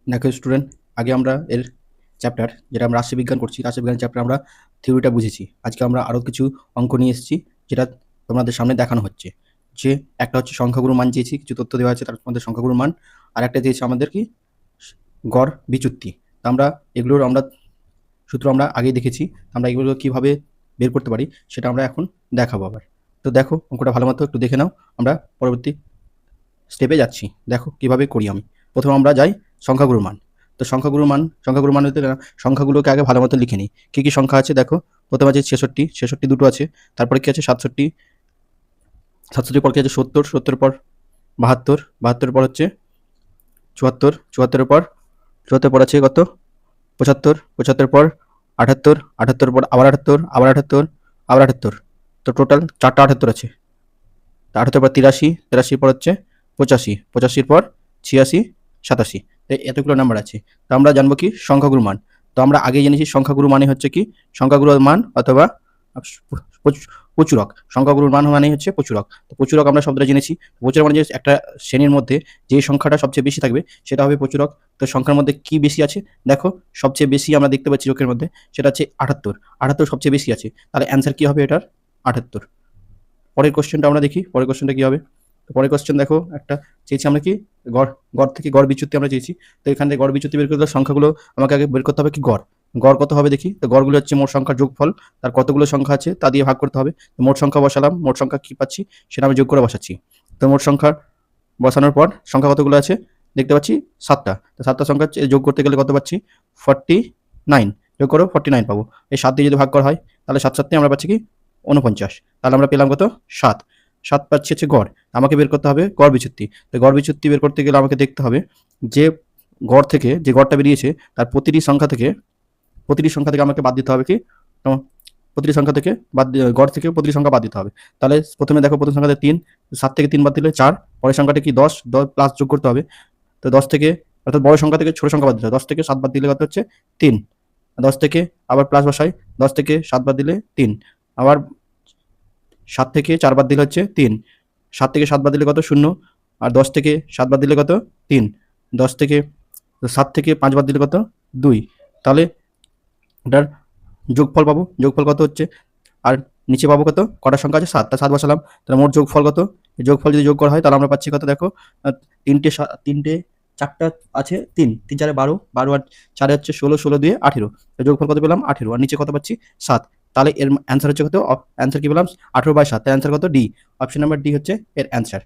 দেখো স্টুডেন্ট, আগে আমরা এর চ্যাপ্টার যেটা আমরা রাশিবিজ্ঞান করছি, রাশিবিজ্ঞান চ্যাপ্টার আমরা থিওরিটা বুঝেছি। আজকে আমরা আরও কিছু অঙ্ক নিয়ে এসেছি, যেটা তোমাদের সামনে দেখানো হচ্ছে। যে একটা হচ্ছে সংখ্যাগুরু মান চেয়েছি, কিছু তথ্য দেওয়া আছে তার মধ্যে সংখ্যাগুরু মান, আর একটা চেয়েছে আমাদের কি গড় বিচ্যুতি। তা আমরা এগুলোর সূত্র আমরা আগেই দেখেছি। আমরা এগুলো কীভাবে বের করতে পারি সেটা আমরা এখন দেখাবো আবার। তো দেখো অঙ্কটা ভালো মতো একটু দেখে নাও, আমরা পরবর্তী স্টেপে যাচ্ছি। দেখো কিভাবে করি আমি। প্রথমে আমরা যাই সংখ্যাগুরুর মান। তো সংখ্যাগুরুর মান হতে সংখ্যাগুলোকে আগে ভালো মতো লিখে নিই। কী কী সংখ্যা আছে দেখো। প্রথমে আছে 66, 66 দুটো আছে। তারপরে কি আছে 67, 67 পর কি আছে 70, 70 পর 72, 72 পর হচ্ছে 74, 74 পর 74 পর আছে কত 75, 75 পর 78, 78 পর আবার 78, আবার 78, আবার 78। তো টোটাল 4টা 78 আছে। 78 পর 83, 83 পর হচ্ছে 85, 85 পর 86, 87। এতগুলো নাম্বার আছে। তো আমরা জানবো কি সংখ্যাগুরু মান। তো আমরা আগে জেনেছি সংখ্যাগুরু মানে হচ্ছে কি সংখ্যাগুরুর মান অথবা প্রচুরক। সংখ্যাগুরুর মান মানে হচ্ছে প্রচুরক। তো প্রচুরক আমরা শব্দটা জেনেছি। প্রচুরক মানে যে একটা শ্রেণীর মধ্যে যে সংখ্যাটা সবচেয়ে বেশি থাকবে সেটা হবে প্রচুরক। তো সংখ্যার মধ্যে কি বেশি আছে দেখো, সবচেয়ে বেশি আমরা দেখতে পাচ্ছি চোখের মধ্যে, সেটা হচ্ছে 78। 78 সবচেয়ে বেশি আছে, তাহলে অ্যান্সার কি হবে এটার 78। পরের কোশ্চেনটা আমরা দেখি, পরের কোশ্চেনটা কি হবে। তো পরের কোশ্চেন দেখো, একটা চেয়েছি আমরা কি গড়, গড় থেকে গড় বিচ্যুতি আমরা চেয়েছি। তো এখান থেকে গড় বিচ্যুতি বের করতে সংখ্যাগুলো আমাকে আগে বের করতে হবে কি গড়। গড় কত হবে দেখি। তো গড়গুলো হচ্ছে মোট সংখ্যার যোগফল, তার কতগুলো সংখ্যা আছে তা দিয়ে ভাগ করতে হবে। তো মোট সংখ্যা বসালাম, মোট সংখ্যা কি পাচ্ছি সেটা আমি যোগ করে বসাচ্ছি। তো মোট সংখ্যা বসানোর পর সংখ্যা কতগুলো আছে দেখতে পাচ্ছি 7টা। তো 7টা সংখ্যা যোগ করতে গেলে কত পাচ্ছি 49। যোগ করো 49 পাবো। এই 7 দিয়ে যদি ভাগ করা হয় তাহলে 7 7 আমরা পাচ্ছি কি 49। তাহলে আমরা পেলাম কত 7। 7 পাচ্ছি হচ্ছে গড়। আমাকে বের করতে হবে গড় বিচ্যুতি। তো গড় বিচ্যুতি বের করতে গেলে আমাকে দেখতে হবে যে গড় থেকে যে গড়টা বেরিয়েছে তার প্রতিটি সংখ্যা থেকে আমাকে বাদ দিতে হবে কি প্রতিটি সংখ্যা থেকে গড় থেকে প্রতিটি সংখ্যা বাদ দিতে হবে। তাহলে প্রথমে দেখো প্রথম সংখ্যাতে 3, 7 থেকে 3 বাদ দিলে 4, পরের সংখ্যাটা কি 10, 10 প্লাস যোগ করতে হবে। তো 10 থেকে অর্থাৎ বড় সংখ্যা থেকে ছোট সংখ্যা বাদ দিতে হবে। 10 থেকে 7 বাদ দিলে কত হচ্ছে 3। 10 থেকে আবার প্লাস বসাই, 10 থেকে 7 বাদ দিলে 3, আবার 7 থেকে 4 বাদ দিলে হচ্ছে 3, 7 থেকে 7 বাদ দিলে কত 0, আর 10 থেকে 7 বাদ দিলে কত 3, 10 থেকে 7 থেকে 5 বাদ দিলে কত 2। তাহলে এটার যোগফল পাবো, যোগফল কত হচ্ছে, আর নিচে পাবো কত কটার সংখ্যা আছে 7, তা 7 বসালাম। তাহলে মোট যোগফল কত, এই যোগফল যদি যোগ করা হয় তাহলে আমরা পাচ্ছি কত দেখো, তিনটে 4টা আছে 3, 3 4 12, 12 আর 4 হচ্ছে 16, 16 দিয়ে 18। যোগফল কত পেলাম 18, আর নিচে কত পাচ্ছি 7। তাহলে এর অ্যান্সার হচ্ছে কত, অ্যান্সার কি পেলাম 18/7। তার অ্যান্সার কত ডি, অপশন নাম্বার ডি হচ্ছে এর অ্যান্সার।